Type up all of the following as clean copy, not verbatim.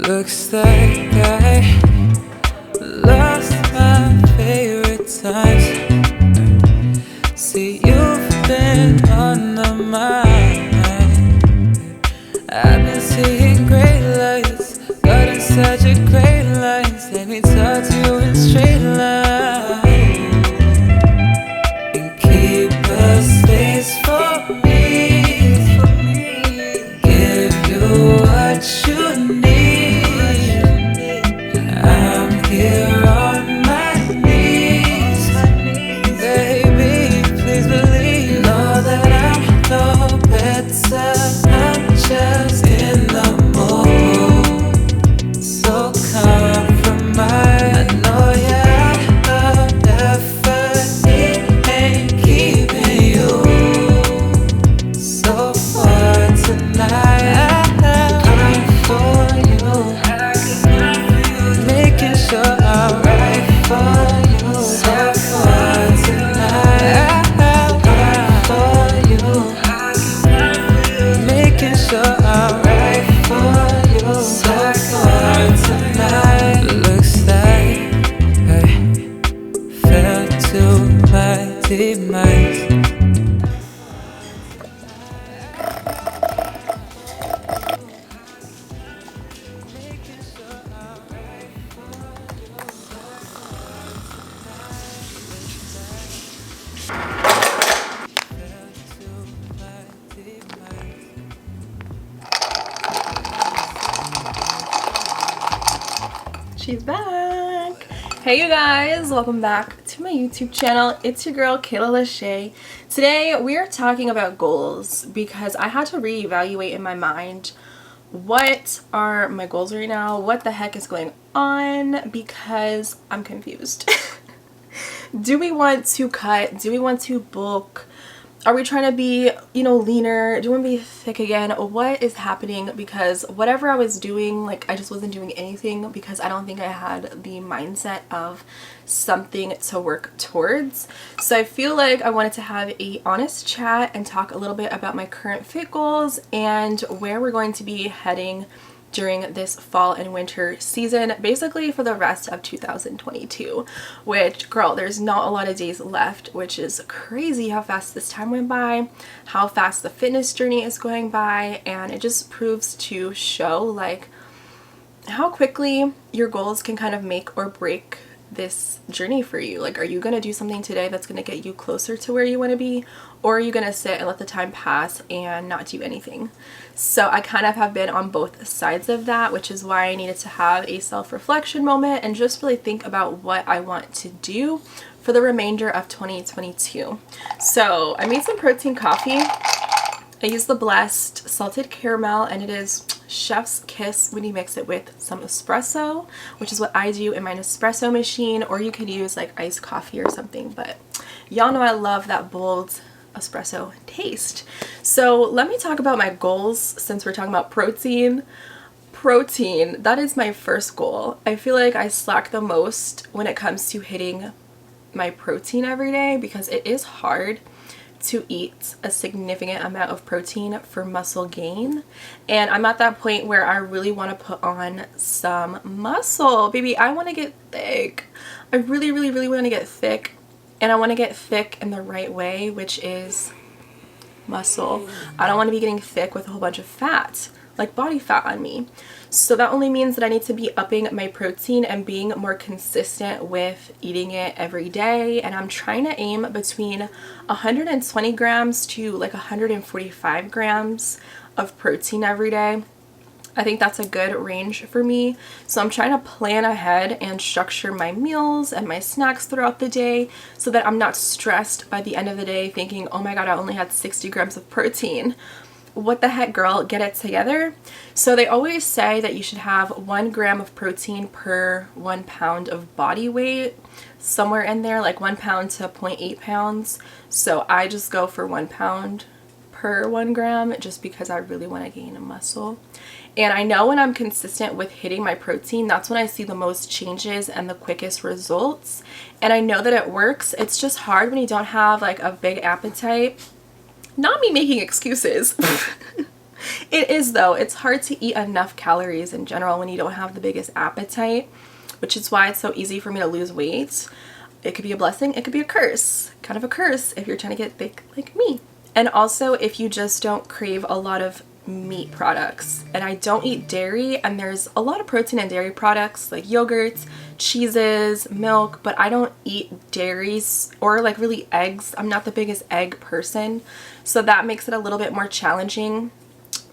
Looks like I lost my favorite times. See, you've been on the mind. I've been seeing great lights, got in such a great lines. Let me talk to you in straight line and keep a space for me. Give you what you need. I'm here on my knees. Baby, please believe. Know that I'm no better. I'm just in the mood. So compromise. I know your effort ain't keeping you so far tonight. I'm for you, making sure I'm right for you. So far tonight. I'm for you, making sure I'm right for you. So far tonight. Looks like I fell to my demise. She's back. Hey you guys, welcome back to my YouTube channel. It's your girl Kayla Lashae. Today we are talking about goals because I had to reevaluate in my mind what are my goals right now, what the heck is going on, because I'm confused. Do we want to cut? Do we want to bulk? Are we trying to be, leaner? Do we want to be thick again? What is happening? Because whatever I was doing, I just wasn't doing anything because I don't think I had the mindset of something to work towards. So I feel like I wanted to have a honest chat and talk a little bit about my current fit goals and where we're going to be heading during this fall and winter season, basically for the rest of 2022, which, girl, there's not a lot of days left, which is crazy how fast this time went by, how fast the fitness journey is going by, and it just proves to show how quickly your goals can kind of make or break this journey for you. Are you going to do something today that's going to get you closer to where you want to be, or are you going to sit and let the time pass and not do anything? So I kind of have been on both sides of that, which is why I needed to have a self-reflection moment and just really think about what I want to do for the remainder of 2022. So I made some protein coffee. I use the Blessed salted caramel, and it is chef's kiss when you mix it with some espresso, which is what I do in my Nespresso machine, or you could use iced coffee or something, but y'all know I love that bold espresso taste. So let me talk about my goals since we're talking about protein. Protein, that is my first goal. I feel like I slack the most when it comes to hitting my protein every day because it is hard to eat a significant amount of protein for muscle gain, and I'm at that point where I really want to put on some muscle. Baby, I want to get thick. I really want to get thick, and I want to get thick in the right way, which is muscle. I don't want to be getting thick with a whole bunch of fat, like body fat on me. So that only means that I need to be upping my protein and being more consistent with eating it every day. And I'm trying to aim between 120 grams to 145 grams of protein every day. I think that's a good range for me. So I'm trying to plan ahead and structure my meals and my snacks throughout the day so that I'm not stressed by the end of the day thinking, oh my God, I only had 60 grams of protein. What the heck, girl, get it together. So they always say that you should have 1 gram of protein per 1 pound of body weight, somewhere in there, 1 pound to 0.8 pounds. So I just go for 1 pound per 1 gram just because I really want to gain a muscle. And I know when I'm consistent with hitting my protein, that's when I see the most changes and the quickest results. And I know that it works. It's just hard when you don't have a big appetite. Not me making excuses. It is though. It's hard to eat enough calories in general when you don't have the biggest appetite, which is why it's so easy for me to lose weight. It could be a blessing, it could be a curse. Kind of a curse if you're trying to get thick like me. And also if you just don't crave a lot of meat products. And I don't eat dairy, and there's a lot of protein in dairy products like yogurts, cheeses, milk, but I don't eat dairies or like really eggs. I'm not the biggest egg person, so that makes it a little bit more challenging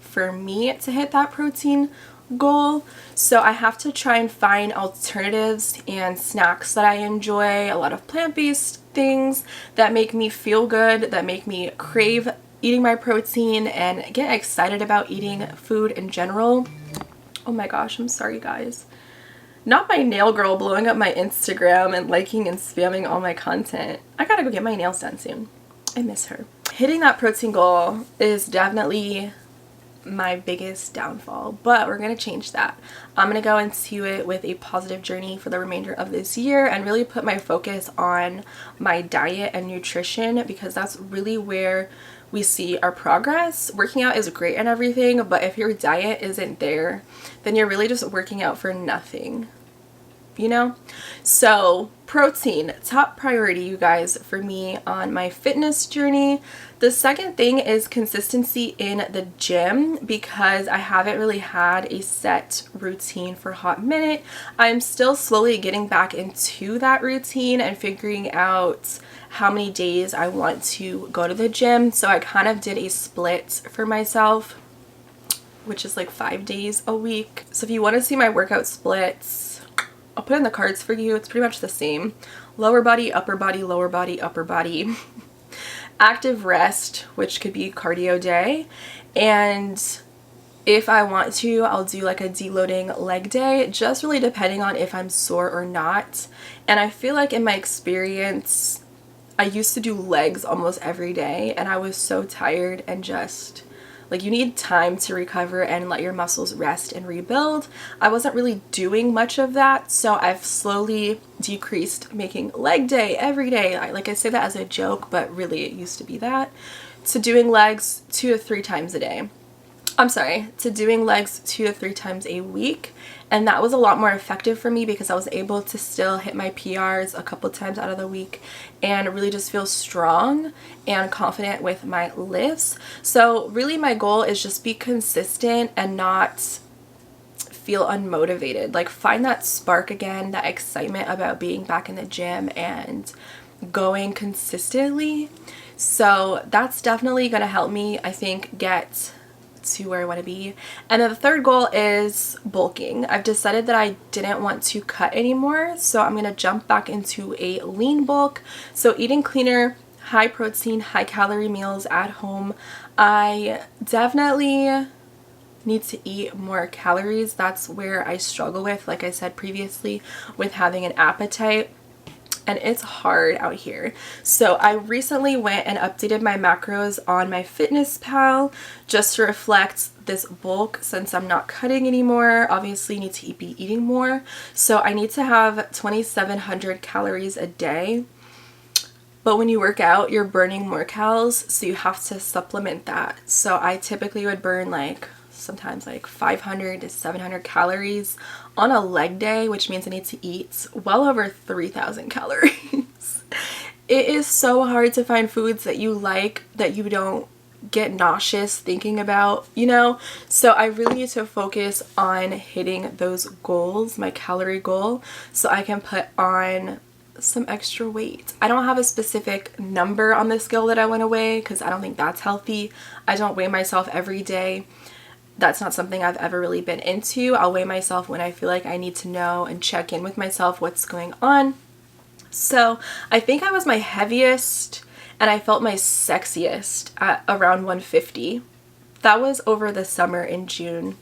for me to hit that protein goal. So I have to try and find alternatives and snacks that I enjoy, a lot of plant-based things that make me feel good, that make me crave eating my protein and get excited about eating food in general. Oh my gosh, I'm sorry guys. Not my nail girl blowing up my Instagram and liking and spamming all my content. I gotta go get my nails done soon. I miss her. Hitting that protein goal is definitely my biggest downfall, but we're gonna change that. I'm gonna go into it with a positive journey for the remainder of this year and really put my focus on my diet and nutrition, because that's really where we see our progress. Working out is great and everything, but if your diet isn't there, then you're really just working out for nothing, you know? So protein, top priority, you guys, for me on my fitness journey. The second thing is consistency in the gym, because I haven't really had a set routine for a hot minute. I'm still slowly getting back into that routine and figuring out how many days I want to go to the gym. So I kind of did a split for myself, which is like 5 days a week. So if you want to see my workout splits, I'll put in the cards for you. It's pretty much the same. Lower body, upper body, lower body, upper body. Active rest, which could be cardio day. And if I want to, I'll do like a deloading leg day, just really depending on if I'm sore or not. And I feel like in my experience, I used to do legs almost every day, and I was so tired, and just like, you need time to recover and let your muscles rest and rebuild. I wasn't really doing much of that, so I've slowly decreased making leg day every day. I say that as a joke, but really it used to be that, to doing legs 2 to 3 times a day. I'm sorry, to doing legs 2 to 3 times a week. And that was a lot more effective for me because I was able to still hit my PRs a couple times out of the week and really just feel strong and confident with my lifts. So really my goal is just be consistent and not feel unmotivated. Like, find that spark again, that excitement about being back in the gym and going consistently. So that's definitely going to help me, I think, get to where I want to be. And then the third goal is bulking. I've decided that I didn't want to cut anymore, so I'm going to jump back into a lean bulk. So eating cleaner, high protein, high calorie meals at home. I definitely need to eat more calories. That's where I struggle with, like I said previously, with having an appetite. And it's hard out here. So I recently went and updated my macros on my MyFitnessPal just to reflect this bulk, since I'm not cutting anymore. Obviously need to be eating more. So I need to have 2,700 calories a day. But when you work out, you're burning more calories, so you have to supplement that. So I typically would burn sometimes 500 to 700 calories on a leg day, which means I need to eat well over 3,000 calories. It is so hard to find foods that you like, that you don't get nauseous thinking about, you know? So I really need to focus on hitting those goals, my calorie goal, so I can put on some extra weight. I don't have a specific number on the scale that I want to weigh, because I don't think that's healthy. I don't weigh myself every day. That's not something I've ever really been into. I'll weigh myself when I feel like I need to know and check in with myself what's going on. So I think I was my heaviest and I felt my sexiest at around 150. That was over the summer in June.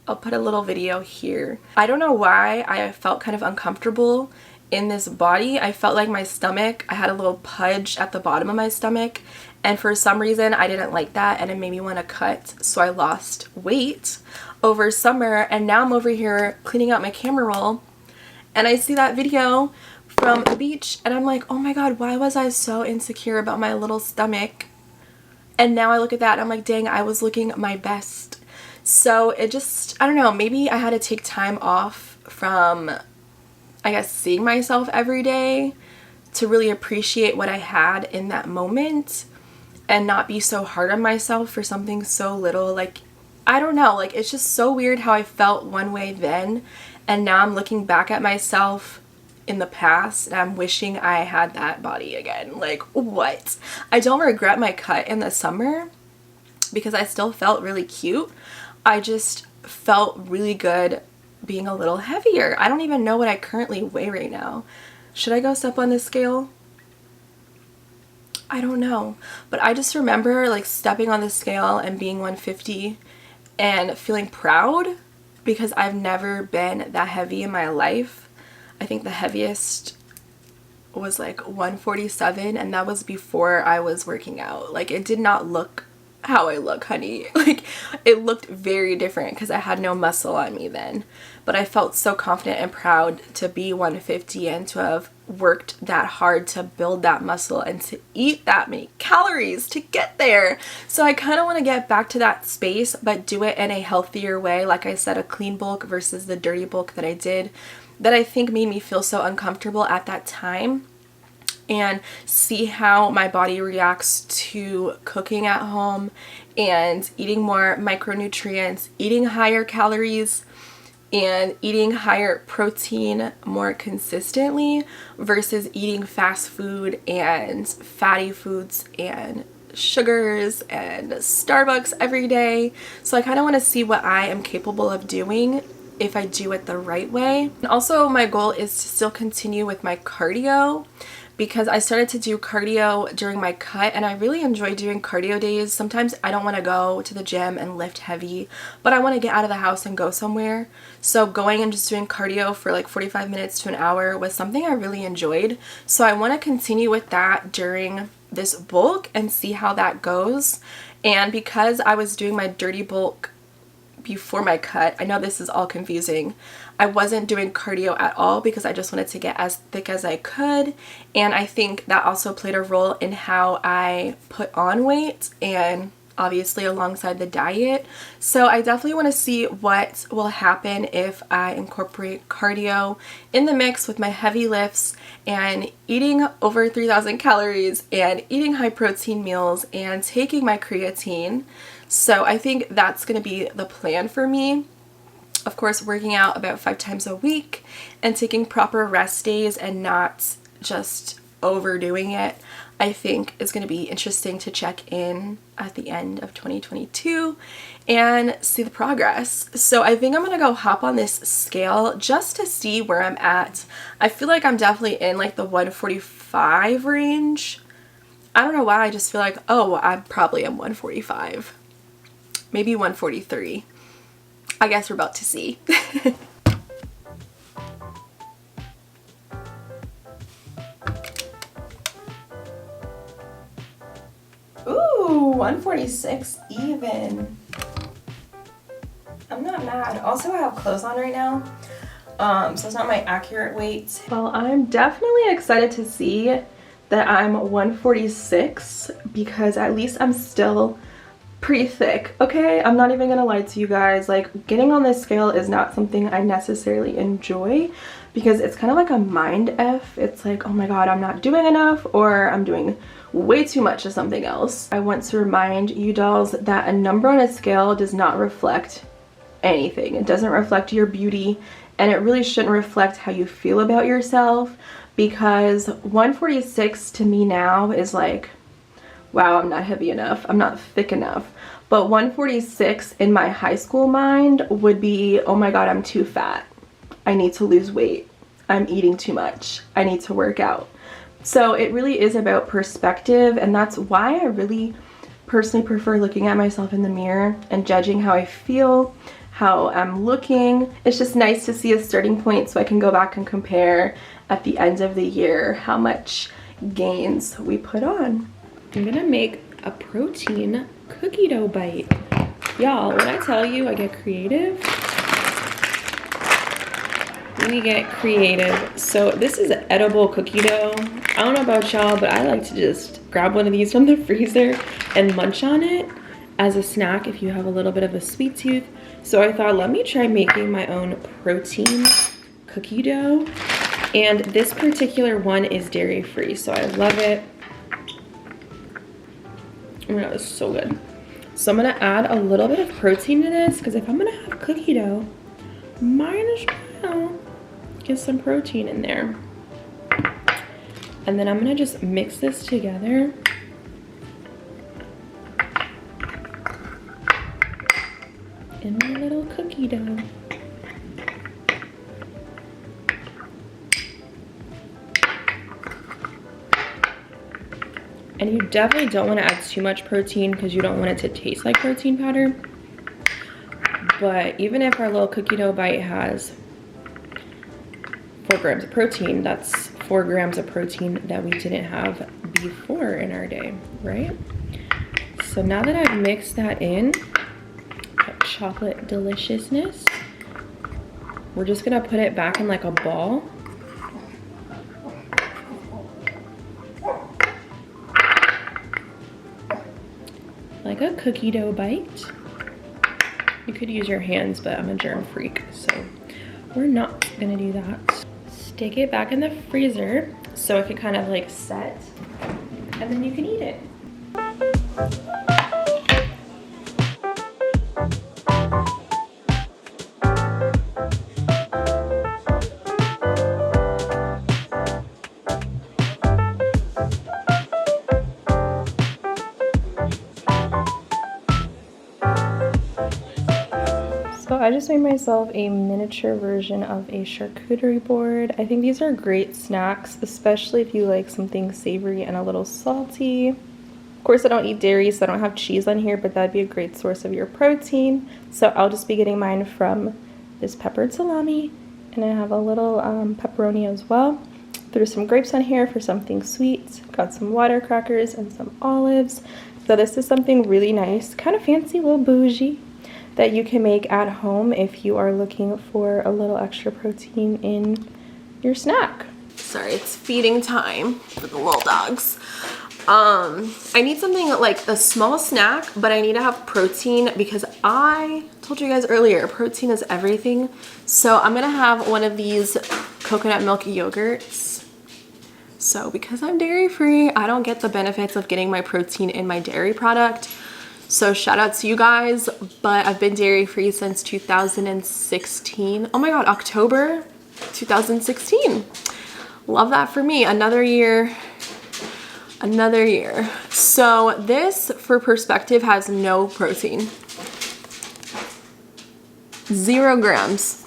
I'll put a little video here. I don't know why I felt kind of uncomfortable in this body. I felt like my stomach, I had a little pudge at the bottom of my stomach, and for some reason I didn't like that and it made me want to cut, so I lost weight over summer. And now I'm over here cleaning out my camera roll and I see that video from the beach and I'm like, oh my god, why was I so insecure about my little stomach And now I look at that and I'm like, dang, I was looking my best. So it just, I don't know, maybe I had to take time off from, I guess, seeing myself every day to really appreciate what I had in that moment and not be so hard on myself for something so little. Like, I don't know, like, it's just so weird how I felt one way then, and now I'm looking back at myself in the past and I'm wishing I had that body again. Like, what? I don't regret my cut in the summer because I still felt really cute. I just felt really good being a little heavier. I don't even know what I currently weigh right now. Should I go step on this scale? I don't know, but I just remember like stepping on the scale and being 150 and feeling proud because I've never been that heavy in my life. I think the heaviest was like 147, and that was before I was working out. Like, it did not look how I look, honey. Like, it looked very different because I had no muscle on me then. But I felt so confident and proud to be 150 and to have worked that hard to build that muscle and to eat that many calories to get there. So I kind of want to get back to that space, but do it in a healthier way. Like I said, a clean bulk versus the dirty bulk that I did, that I think made me feel so uncomfortable at that time. And see how my body reacts to cooking at home and eating more micronutrients, eating higher calories, and eating higher protein more consistently versus eating fast food and fatty foods and sugars and Starbucks every day. So I kind of want to see what I am capable of doing if I do it the right way. And also my goal is to still continue with my cardio, because I started to do cardio during my cut and I really enjoy doing cardio days. Sometimes I don't want to go to the gym and lift heavy, but I want to get out of the house and go somewhere. So going and just doing cardio for like 45 minutes to an hour was something I really enjoyed. So I want to continue with that during this bulk and see how that goes. And because I was doing my dirty bulk before my cut, I know this is all confusing, I wasn't doing cardio at all because I just wanted to get as thick as I could, and I think that also played a role in how I put on weight and obviously alongside the diet. So I definitely want to see what will happen if I incorporate cardio in the mix with my heavy lifts and eating over 3,000 calories and eating high protein meals and taking my creatine. So I think that's going to be the plan for me. Of course, working out about 5 times a week and taking proper rest days and not just overdoing it, I think is going to be interesting to check in at the end of 2022 and see the progress. So I think I'm going to go hop on this scale just to see where I'm at. I feel like I'm definitely in like the 145 range. I don't know why, I just feel like, oh, I probably am 145. Maybe 143. I guess we're about to see. Ooh, 146 even. I'm not mad. Also, I have clothes on right now, so it's not my accurate weight. Well, I'm definitely excited to see that I'm 146 because at least I'm still pretty thick, okay? I'm not even gonna lie to you guys. Like, getting on this scale is not something I necessarily enjoy because it's kind of like a mind F. It's like, oh my god, I'm not doing enough, or I'm doing way too much of something else. I want to remind you dolls that a number on a scale does not reflect anything. It doesn't reflect your beauty, and it really shouldn't reflect how you feel about yourself, because 146 to me now is like, wow, I'm not heavy enough, I'm not thick enough. But 146 in my high school mind would be, oh my god, I'm too fat, I need to lose weight, I'm eating too much, I need to work out. So it really is about perspective, and that's why I really personally prefer looking at myself in the mirror and judging how I feel, how I'm looking. It's just nice to see a starting point so I can go back and compare at the end of the year how much gains we put on. I'm gonna make a protein cookie dough bite. Y'all, when I tell you I get creative, we get creative. So this is edible cookie dough. I don't know about y'all, but I like to just grab one of these from the freezer and munch on it as a snack if you have a little bit of a sweet tooth. So I thought, let me try making my own protein cookie dough. And this particular one is dairy free, so I love it. Oh my god, it's so good. So I'm gonna add a little bit of protein to this because if I'm gonna have cookie dough, might as well get some protein in there. And then I'm gonna just mix this together. In my little cookie dough. And you definitely don't want to add too much protein because you don't want it to taste like protein powder. But even if our little cookie dough bite has 4 grams of protein, that's 4 grams of protein that we didn't have before in our day, right? So now that I've mixed that in, that chocolate deliciousness, we're just gonna put it back in like a ball. Like a cookie dough bite. You could use your hands, but I'm a germ freak, so we're not gonna do that. Stick it back in the freezer so it can kind of like set, and then you can eat it. So I just made myself a miniature version of a charcuterie board. I think these are great snacks, especially if you like something savory and a little salty. Of course, I don't eat dairy, so I don't have cheese on here, but that'd be a great source of your protein. So I'll just be getting mine from this peppered salami, and I have a little pepperoni as well. Threw some grapes on here for something sweet. Got some water crackers and some olives. So this is something really nice, kind of fancy, a little bougie, that you can make at home if you are looking for a little extra protein in your snack. Sorry, it's feeding time for the little dogs. I need something like a small snack, but I need to have protein because I told you guys earlier, protein is everything. So I'm gonna have one of these coconut milk yogurts. So because I'm dairy free, I don't get the benefits of getting my protein in my dairy product. So shout out to you guys, but I've been dairy free since 2016. Oh my god, October 2016. Love that for me. Another year. So this, for perspective, has no protein. 0 grams.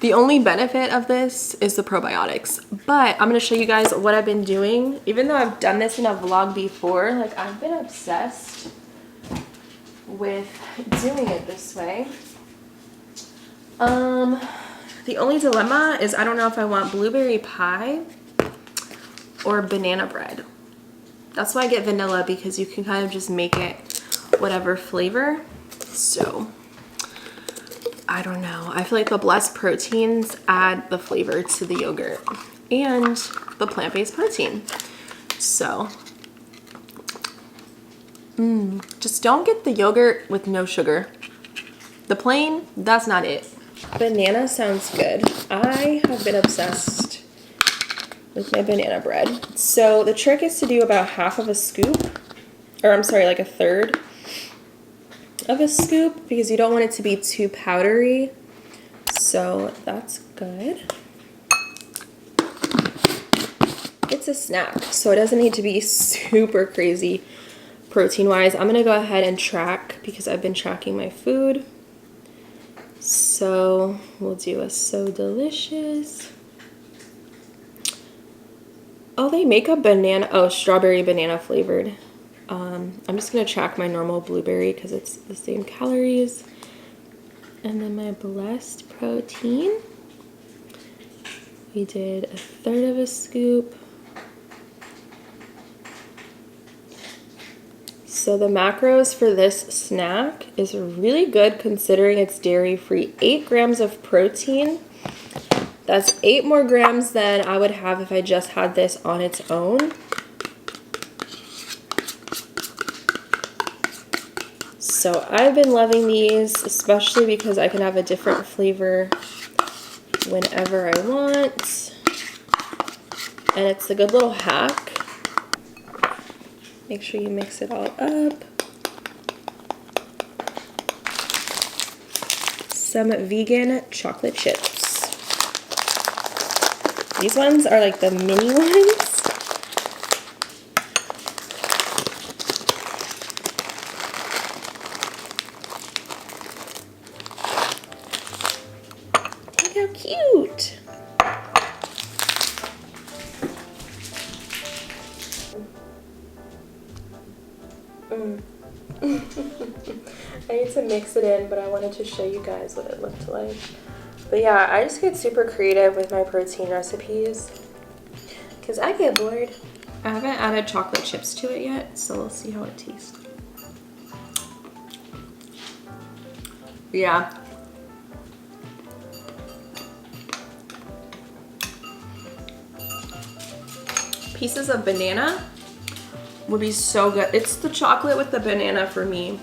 The only benefit of this is the probiotics, but I'm gonna show you guys what I've been doing. Even though I've done this in a vlog before, like I've been obsessed with doing it this way. The only dilemma is I don't know if I want blueberry pie or banana bread. That's why I get vanilla, because you can kind of just make it whatever flavor. So I don't know. I feel like the blessed proteins add the flavor to the yogurt and the plant-based protein. So, just don't get the yogurt with no sugar. The plain, that's not it. Banana sounds good. I have been obsessed with my banana bread. So the trick is to do about half of a scoop, or I'm sorry, like a third of a scoop, because you don't want it to be too powdery. So that's good. It's a snack, so it doesn't need to be super crazy protein wise. I'm gonna go ahead and track because I've been tracking my food. So we'll do a so delicious. Oh, they make a banana, oh, strawberry banana flavored. I'm just gonna track my normal blueberry because it's the same calories. And then my blessed protein. We did a third of a scoop. So the macros for this snack is really good considering it's dairy free. 8 grams of protein That's 8 more grams than I would have if I just had this on its own. So I've been loving these, especially because I can have a different flavor whenever I want. And it's a good little hack. Make sure you mix it all up. Some vegan chocolate chips. These ones are like the mini ones. Look how cute. I need to mix it in, but I wanted to show you guys what it looked like. But yeah, I just get super creative with my protein recipes because I get bored. I haven't added chocolate chips to it yet, so we'll see how it tastes. Yeah. Pieces of banana would be so good. It's the chocolate with the banana for me.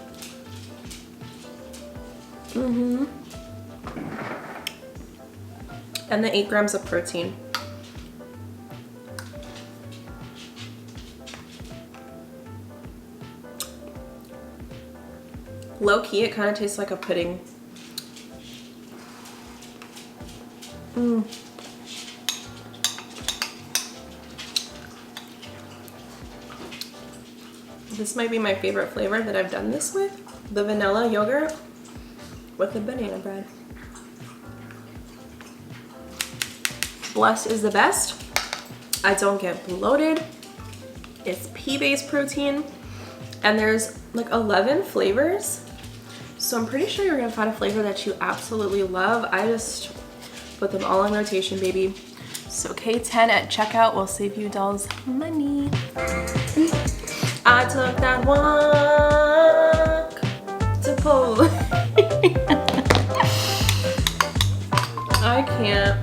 And the 8 grams of protein. Low key, it kind of tastes like a pudding. This might be my favorite flavor that I've done this with. The vanilla yogurt with the banana bread. Blessed is the best. I don't get bloated. It's pea-based protein. And there's like 11 flavors. So I'm pretty sure you're gonna find a flavor that you absolutely love. I just put them all in rotation, baby. So K10 at checkout will save you dolls money. I took that walk to pull. I can't.